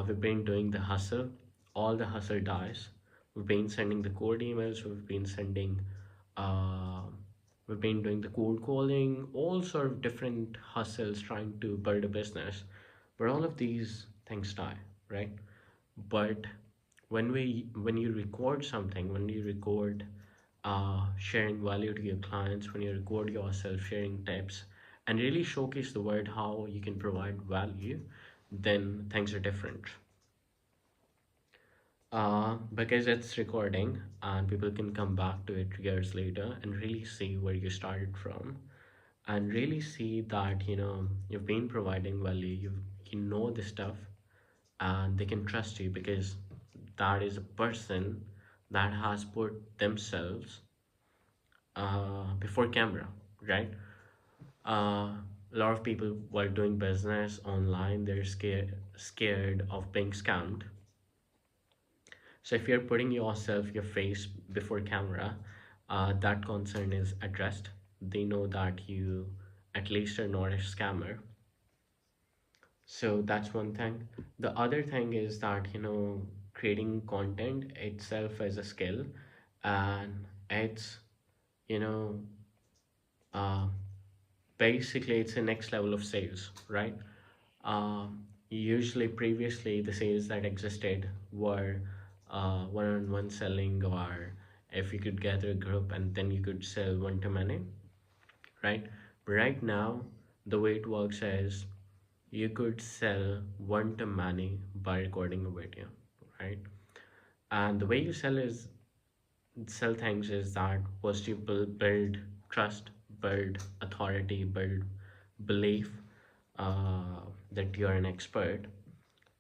we've been doing the hustle. All the hustle dies. We've been sending the cold emails. Uh, we've been doing the cold calling, all sort of different hustles trying to build a business. But all of these things die, right? But when you record something, when you record sharing value to your clients, when you record yourself sharing tips and really showcase the world how you can provide value, then things are different. Because it's recording and people can come back to it years later and really see where you started from and really see that you've been providing value, you know the stuff, and they can trust you because that is a person that has put themselves before camera, right? A lot of people while doing business online, they're scared of being scammed. So if you're putting yourself, your face before camera, that concern is addressed. They know that you at least are not a scammer. So that's one thing. The other thing is that, creating content itself as a skill, and it's, you know, uh, basically it's the next level of sales, right? Usually previously the sales that existed were one-on-one selling, or if you could gather a group and then you could sell one to many, right? But right now the way it works is you could sell one to many by recording a video, right? And the way you sell things is that first you build trust, build authority, build belief that you're an expert.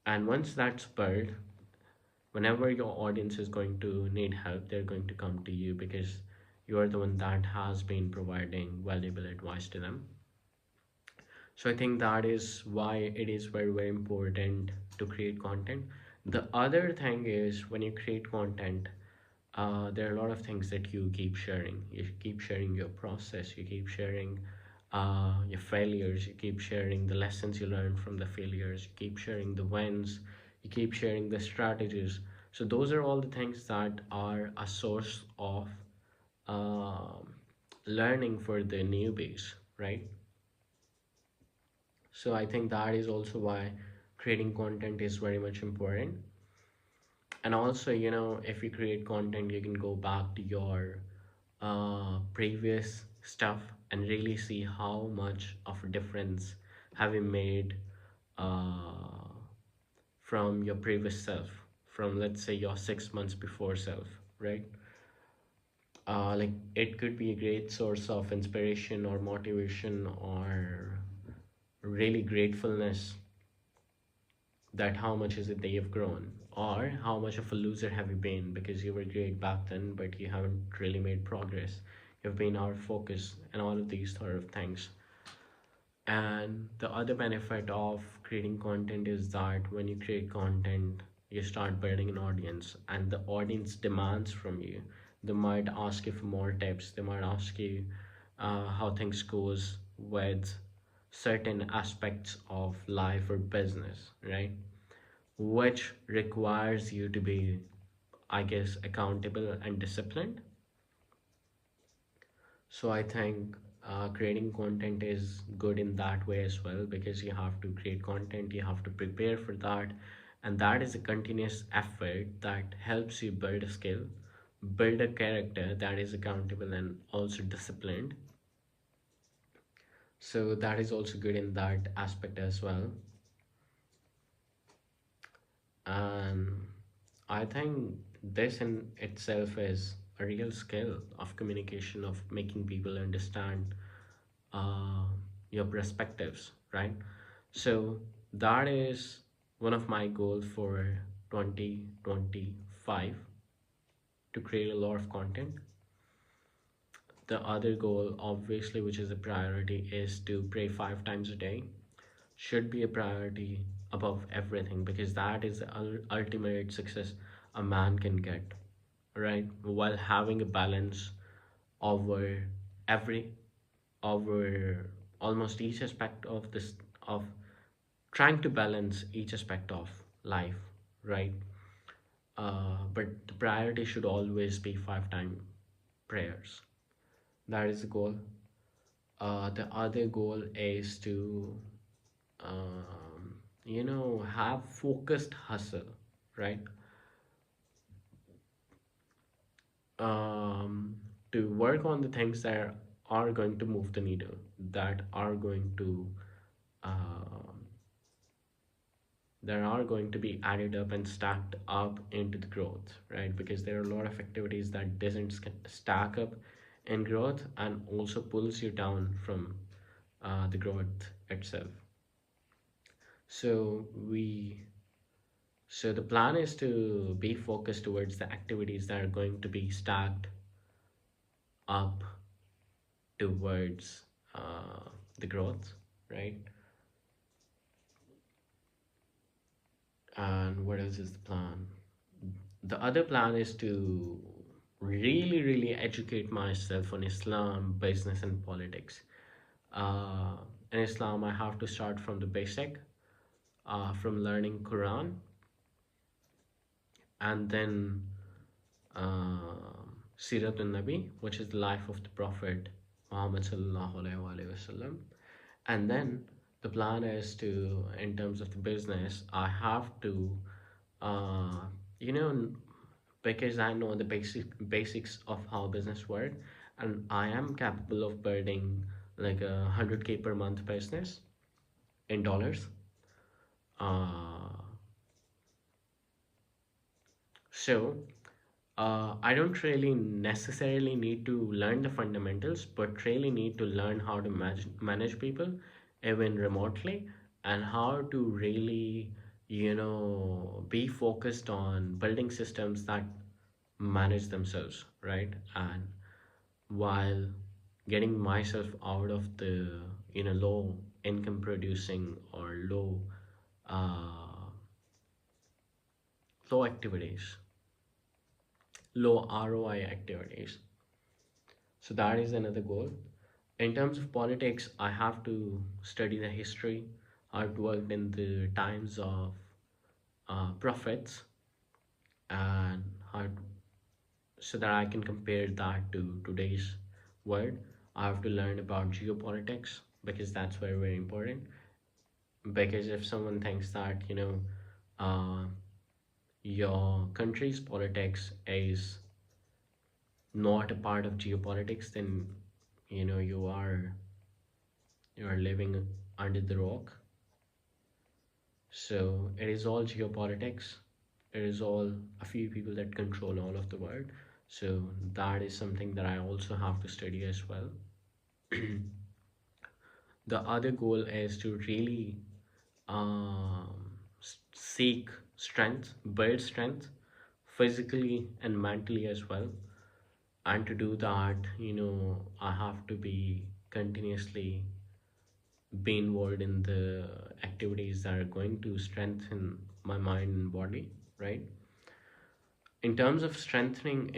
And once that's built, whenever your audience is going to need help, they're going to come to you because you are the one that has been providing valuable advice to them. So I think that is why it is very, very important to create content. The other thing is when you create content, there are a lot of things that you keep sharing. You keep sharing your process, you keep sharing your failures, you keep sharing the lessons you learned from the failures, you keep sharing the wins, you keep sharing the strategies. So those are all the things that are a source of uh, learning for the newbies, right? So I think that is also why creating content is very much important. And also, if you create content, you can go back to your previous stuff and really see how much of a difference have you made uh, from your previous self, from let's say your 6 months before self, right? Like it could be a great source of inspiration or motivation or really gratefulness that how much is it that you've grown, or how much of a loser have you been because you were great back then but you haven't really made progress, you've been out of focus, and all of these sort of things. And the other benefit of creating content is that when you create content, you start building an audience, and the audience demands from you. They might ask you for more tips, they might ask you how things goes with certain aspects of life or business, right? Which requires you to be, I guess, accountable and disciplined. So I think creating content is good in that way as well, because you have to create content, you have to prepare for that, and that is a continuous effort that helps you build a skill, build a character that is accountable and also disciplined. So that is also good in that aspect as well. And I think this in itself is a real skill of communication, of making people understand uh, your perspectives, right? So that is one of my goals for 2025, to create a lot of content. The other goal, obviously, which is a priority, is to pray 5 times a day. Should be a priority above everything, because that is the ultimate success a man can get, right? While having a balance over every over almost each aspect of this, of trying to balance each aspect of life, right? But the priority should always be 5 time prayers. That is the goal. The other goal is to, have focused hustle, right? um, to work on the things that are going to move the needle, that are going to um, be added up and stacked up into the growth, right? Because there are a lot of activities that doesn't stack up in growth and also pulls you down from the growth itself. So we so the plan is to be focused towards the activities that are going to be stacked up towards the growth, right? And what else is the plan? The other plan is to really, really educate myself on Islam, business, and politics. Uh, in Islam, I have to start from the basic, from learning Quran, and then Sirat al-Nabi, which is the life of the Prophet Muhammad sallallahu alaihi wasallam. And then the plan is to, in terms of the business, I have to, uh, you know, because I know the basics of how business work, and I am capable of building like a 100K per month business in dollars. Uh, so I don't really necessarily need to learn the fundamentals, but really need to learn how to manage people, even remotely, and how to really, be focused on building systems that manage themselves, right? And while getting myself out of the, low income producing or uh, low activities, low ROI activities. So that is another goal. In terms of politics, I have to study the history, how it worked in the times of prophets, and so that I can compare that to today's world. I have to learn about geopolitics because that's very, very important. Because if someone thinks that, uh, your country's politics is not a part of geopolitics, then you are living under the rock. So it is all geopolitics. It is all a few people that control all of the world. So that is something that I also have to study as well. The other goal is to really seek strength, build strength physically and mentally as well. And to do that, I have to be continuously be involved in the activities that are going to strengthen my mind and body, right? In terms of strengthening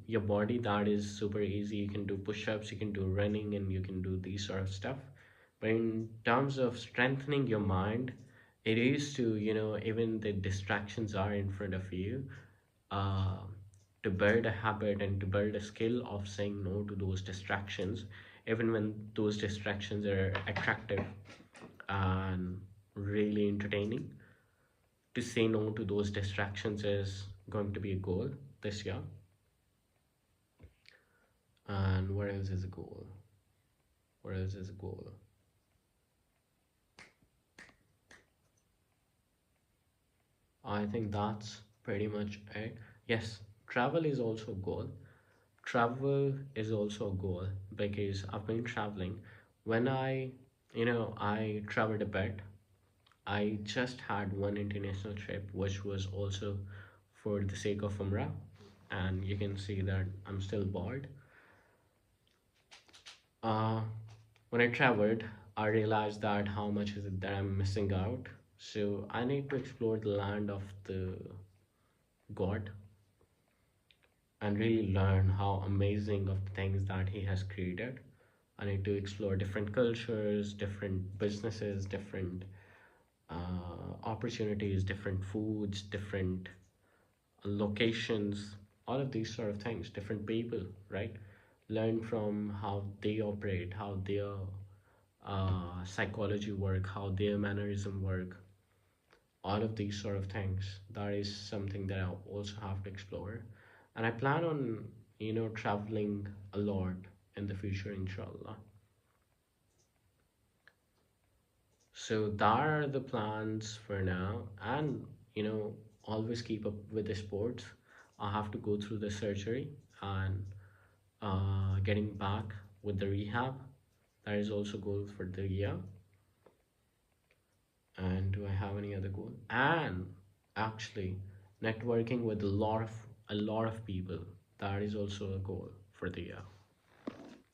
your body, that is super easy. You can do push-ups, you can do running, and you can do these sort of stuff. But in terms of strengthening your mind, it is to, even the distractions are in front of you, uh, to build a habit and to build a skill of saying no to those distractions, even when those distractions are attractive and really entertaining. To say no to those distractions is going to be a goal this year. And what else is a goal? What else is a goal? I think that's pretty much it. Yes, travel is also a goal. Travel is also a goal because I've been traveling. When I traveled a bit. I just had one international trip, which was also for the sake of Umrah, and you can see that I'm still bored. Uh, when I traveled, I realized that how much is it that I'm missing out. So I need to explore the land of the God and really learn how amazing of the things that He has created. I need to explore different cultures, different businesses, different opportunities, different foods, different locations, all of these sort of things, different people, right? Learn from how they operate, how their psychology work, how their mannerism work, all of these sort of things. That is something that I also have to explore. And I plan on, traveling a lot in the future, inshallah. So that are the plans for now. And, always keep up with the sports. I have to go through the surgery and getting back with the rehab. That is also goal for the year. And do I have any other goal? And actually, networking with a lot of people. That is also a goal for the year.